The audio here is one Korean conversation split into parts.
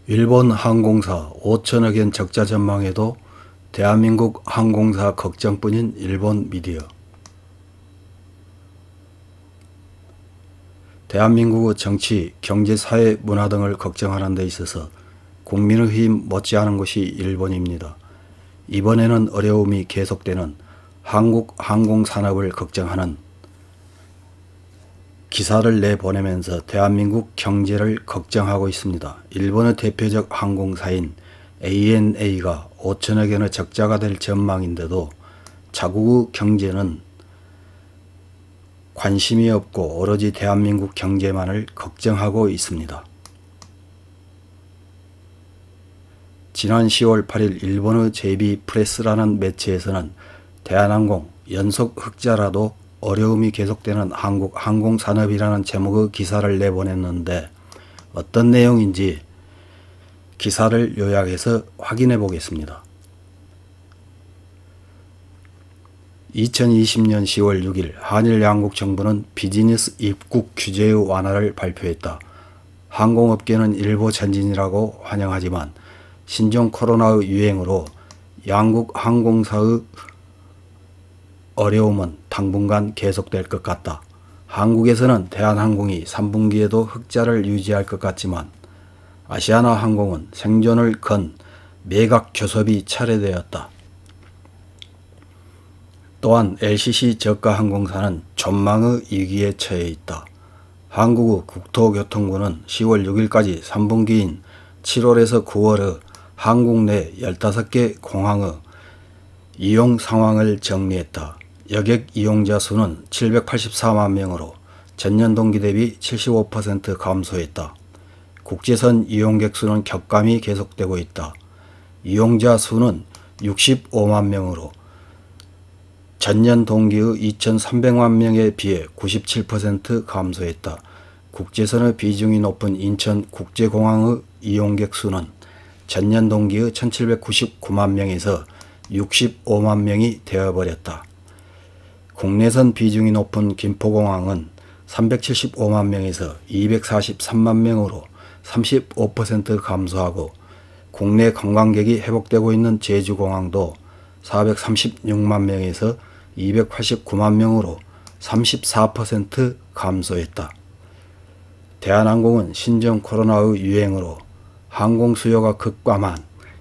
일본 항공사 5천억엔 적자 전망에도 대한민국 항공사 걱정뿐인 일본 미디어. 대한민국의 정치, 경제, 사회, 문화 등을 걱정하는 데 있어서 국민의 힘 못지않은 곳이 일본입니다. 이번에는 어려움이 계속되는 한국 항공산업을 걱정하는 기사를 내보내면서 대한민국 경제를 걱정하고 있습니다. 일본의 대표적 항공사인 ANA가 5천억엔의 적자가 될 전망인데도 자국의 경제는 관심이 없고 오로지 대한민국 경제만을 걱정하고 있습니다. 지난 10월 8일 일본의 JB 프레스라는 매체에서는 대한항공 연속 흑자라도 어려움이 계속되는 한국 항공산업이라는 제목의 기사를 내보냈는데 어떤 내용인지 기사를 요약해서 확인해 보겠습니다. 2020년 10월 6일 한일 양국 정부는 비즈니스 입국 규제의 완화를 발표했다. 항공업계는 일보 전진이라고 환영하지만 신종 코로나의 유행으로 양국 항공사의 어려움은 당분간 계속될 것 같다. 한국에서는 대한항공이 3분기에도 흑자를 유지할 것 같지만 아시아나항공은 생존을 건 매각 교섭이 철회되었다. 또한 LCC 저가항공사는 전망의 위기에 처해 있다. 한국의 국토교통부는 10월 6일까지 3분기인 7월에서 9월의 한국 내 15개 공항의 이용 상황을 정리했다. 여객 이용자 수는 784만 명으로 전년 동기 대비 75% 감소했다. 국제선 이용객 수는 격감이 계속되고 있다. 이용자 수는 65만 명으로 전년 동기의 2,300만 명에 비해 97% 감소했다. 국제선의 비중이 높은 인천국제공항의 이용객 수는 전년 동기의 1,799만 명에서 65만 명이 되어버렸다. 국내선 비중이 높은 김포공항은 375만 명에서 243만 명으로 35% 감소하고 국내 관광객이 회복되고 있는 제주공항도 436만 명에서 289만 명으로 34% 감소했다. 대한항공은 신종 코로나의 유행으로 항공 수요가 급감한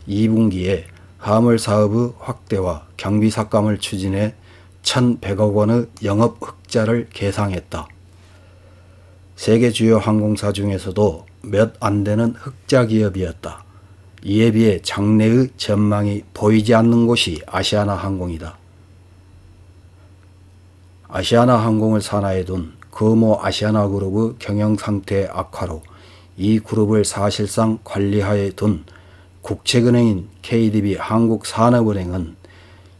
2분기에 화물 사업의 확대와 경비 삭감을 추진해 1,100억 원의 영업 흑자를 계상했다. 세계 주요 항공사 중에서도 몇 안 되는 흑자 기업이었다. 이에 비해 장래의 전망이 보이지 않는 곳이 아시아나항공이다. 아시아나항공을 산하에 둔 거모 아시아나그룹의 경영상태 악화로 이 그룹을 사실상 관리하에 둔 국책은행인 KDB 한국산업은행은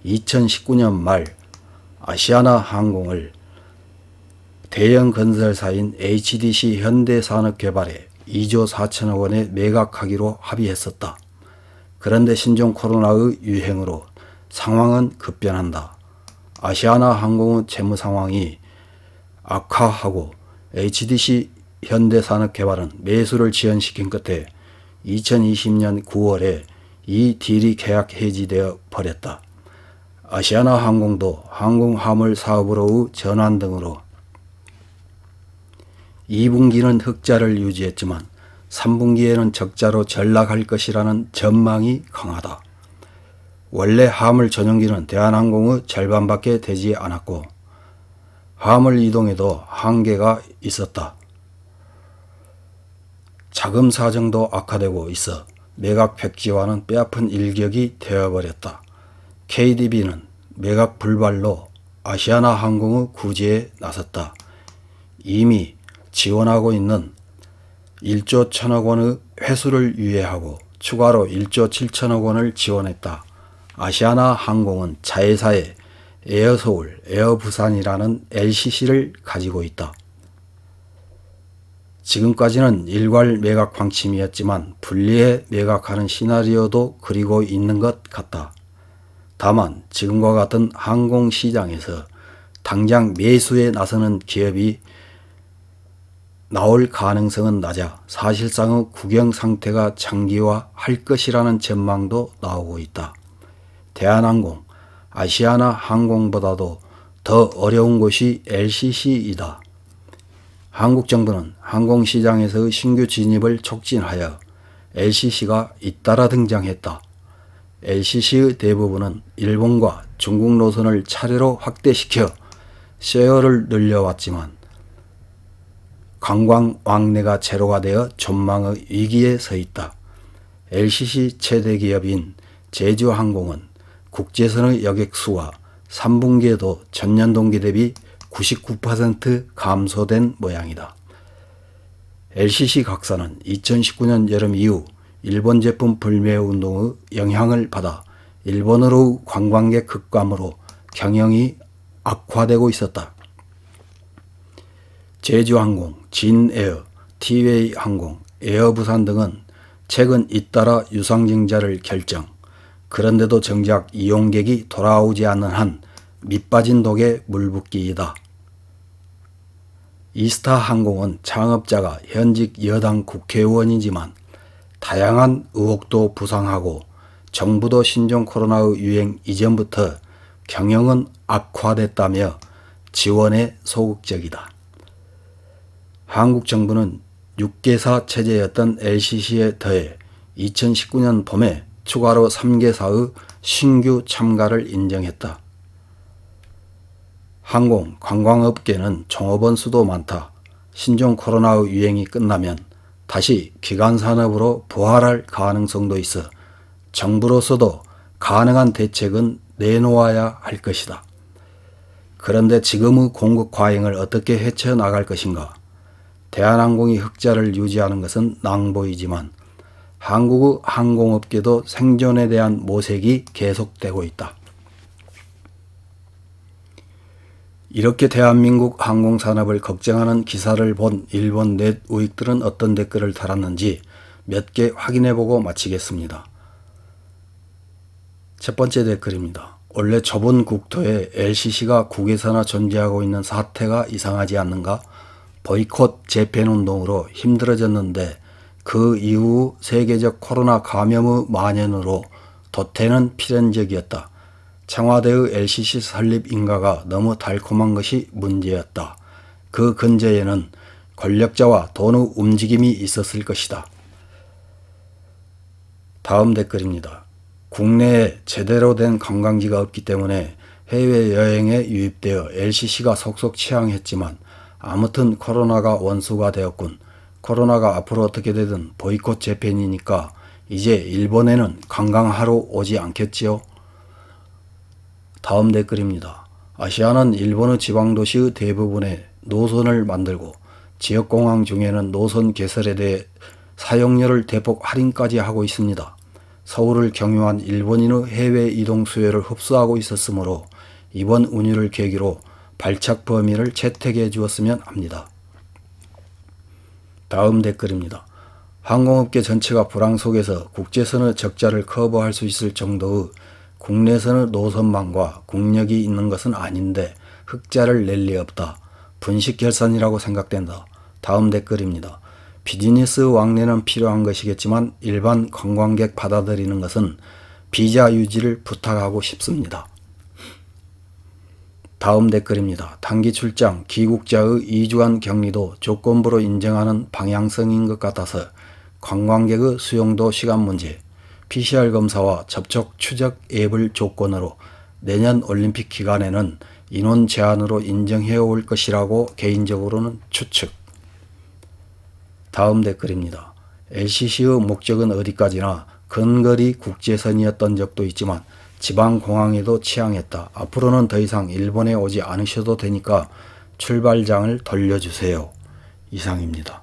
2019년 말 아시아나항공을 대형 건설사인 HDC 현대산업개발에 2조 4천억 원에 매각하기로 합의했었다. 그런데 신종 코로나의 유행으로 상황은 급변한다. 아시아나항공의 재무 상황이 악화하고 HDC 현대산업개발은 매수를 지연시킨 끝에 2020년 9월에 이 딜이 계약 해지되어 버렸다. 아시아나항공도 항공화물 사업으로의 전환 등으로 2분기는 흑자를 유지했지만 3분기에는 적자로 전락할 것이라는 전망이 강하다. 원래 화물 전용기는 대한항공의 절반밖에 되지 않았고 화물 이동에도 한계가 있었다. 자금 사정도 악화되고 있어 매각 백지화는 뼈아픈 일격이 되어버렸다. KDB는 매각 불발로 아시아나항공의 구제에 나섰다. 이미 지원하고 있는 1조 1천억 원의 회수를 유예하고 추가로 1조 7천억 원을 지원했다. 아시아나항공은 자회사에 에어서울, 에어부산이라는 LCC를 가지고 있다. 지금까지는 일괄 매각 방침이었지만 분리해 매각하는 시나리오도 그리고 있는 것 같다. 다만 지금과 같은 항공시장에서 당장 매수에 나서는 기업이 나올 가능성은 낮아 사실상의 국영 상태가 장기화할 것이라는 전망도 나오고 있다. 대한항공, 아시아나 항공보다도 더 어려운 곳이 LCC이다. 한국 정부는 항공시장에서의 신규 진입을 촉진하여 LCC가 잇따라 등장했다. LCC의 대부분은 일본과 중국 노선을 차례로 확대시켜 셰어를 늘려왔지만 관광 왕래가 제로가 되어 전망의 위기에 서 있다. LCC 최대 기업인 제주항공은 국제선의 여객수가 3분기에도 전년 동기 대비 99% 감소된 모양이다. LCC 각사는 2019년 여름 이후 일본 제품 불매 운동의 영향을 받아 일본으로 관광객 급감으로 경영이 악화되고 있었다. 제주항공, 진에어, 티웨이 항공, 에어부산 등은 최근 잇따라 유상증자를 결정. 그런데도 정작 이용객이 돌아오지 않는 한 밑빠진 독에 물붓기이다. 이스타항공은 창업자가 현직 여당 국회의원이지만 다양한 의혹도 부상하고 정부도 신종 코로나의 유행 이전부터 경영은 악화됐다며 지원에 소극적이다. 한국 정부는 6개사 체제였던 LCC에 더해 2019년 봄에 추가로 3개사의 신규 참가를 인정했다. 항공, 관광업계는 종업원 수도 많다. 신종 코로나의 유행이 끝나면 다시 기간산업으로 부활할 가능성도 있어 정부로서도 가능한 대책은 내놓아야 할 것이다. 그런데 지금의 공급 과잉을 어떻게 헤쳐나갈 것인가? 대한항공이 흑자를 유지하는 것은 낭보이지만 한국의 항공업계도 생존에 대한 모색이 계속되고 있다. 이렇게 대한민국 항공산업을 걱정하는 기사를 본 일본 넷 우익들은 어떤 댓글을 달았는지 몇 개 확인해보고 마치겠습니다. 첫 번째 댓글입니다. 원래 좁은 국토에 LCC가 국외선화 존재하고 있는 사태가 이상하지 않는가? 보이콧 재팬 운동으로 힘들어졌는데 그 이후 세계적 코로나 감염의 만연으로 도태는 필연적이었다. 청와대의 LCC 설립 인가가 너무 달콤한 것이 문제였다. 그 근저에는 권력자와 돈의 움직임이 있었을 것이다. 다음 댓글입니다. 국내에 제대로 된 관광지가 없기 때문에 해외여행에 유입되어 LCC가 속속 취항했지만 아무튼 코로나가 원수가 되었군. 코로나가 앞으로 어떻게 되든 보이콧 재팬이니까 이제 일본에는 관광하러 오지 않겠지요? 다음 댓글입니다. 아시아는 일본의 지방도시의 대부분에 노선을 만들고 지역공항 중에는 노선 개설에 대해 사용료를 대폭 할인까지 하고 있습니다. 서울을 경유한 일본인의 해외 이동 수요를 흡수하고 있었으므로 이번 운유를 계기로 발착 범위를 채택해 주었으면 합니다. 다음 댓글입니다. 항공업계 전체가 불황 속에서 국제선의 적자를 커버할 수 있을 정도의 국내선의 노선망과 국력이 있는 것은 아닌데 흑자를 낼 리 없다. 분식결산이라고 생각된다. 다음 댓글입니다. 비즈니스 왕래는 필요한 것이겠지만 일반 관광객 받아들이는 것은 비자 유지를 부탁하고 싶습니다. 다음 댓글입니다. 단기 출장, 귀국자의 2주간 격리도 조건부로 인정하는 방향성인 것 같아서 관광객의 수용도 시간 문제, PCR 검사와 접촉 추적 앱을 조건으로 내년 올림픽 기간에는 인원 제한으로 인정해 올 것이라고 개인적으로는 추측. 다음 댓글입니다. LCC의 목적은 어디까지나 근거리 국제선이었던 적도 있지만 지방공항에도 취항했다. 앞으로는 더 이상 일본에 오지 않으셔도 되니까 출발장을 돌려주세요. 이상입니다.